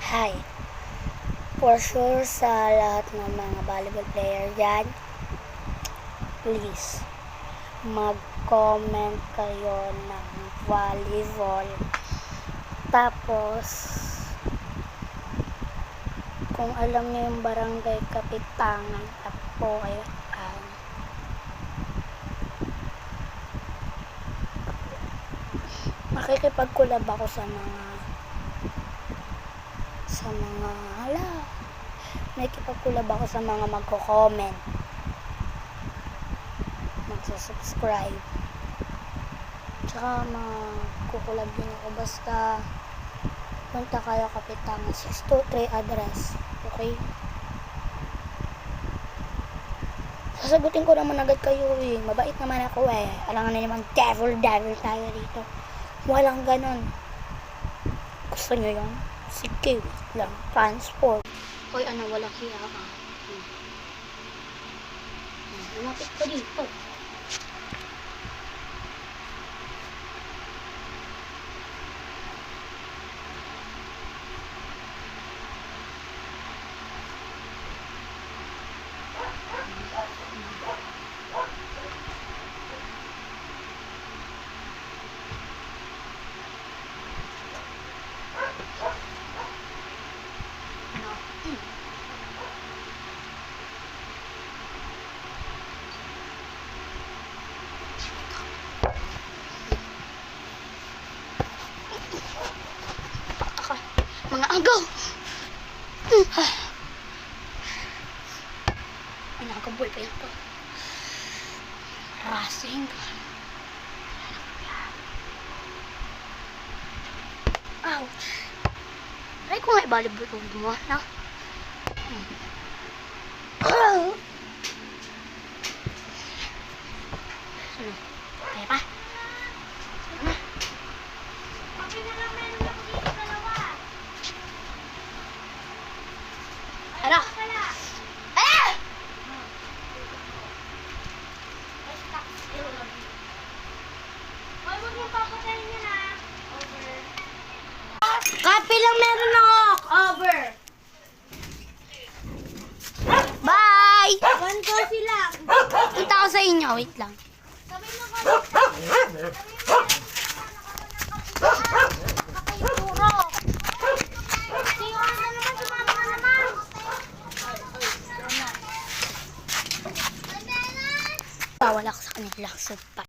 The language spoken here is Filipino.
Hi. For sure sa lahat ng mga volleyball player dyan, please, mag-comment kayo ng volleyball. Tapos, kung alam niyo yung Barangay Kapitangan, tapo kayo. Makikipag-collab ako sa mga nakikipag-collab ako sa mga magko-comment, magsusubscribe, tsaka magkukulab din ako. Basta punta kayo Kapitangan 623 address, okay? Sasagutin ko naman agad kayo eh, mabait naman ako eh. Alam nga naman, devil tayo dito. Walang ganon. Gusto nyo yun? Sige, wait lang. Transport. Hoy, ano, walang hiya ka. Lumapit ko dito. Mga agaw! Ay, nakakaboy pa ito. Racing. Ouch! Aray ko nga i-volleyball ko mo, no? Kaya pa? Ano? Kape lang meron ako. Over. Bye! One coffee lang. Punta ako sa inyo. Wait lang. Sabi mo ko.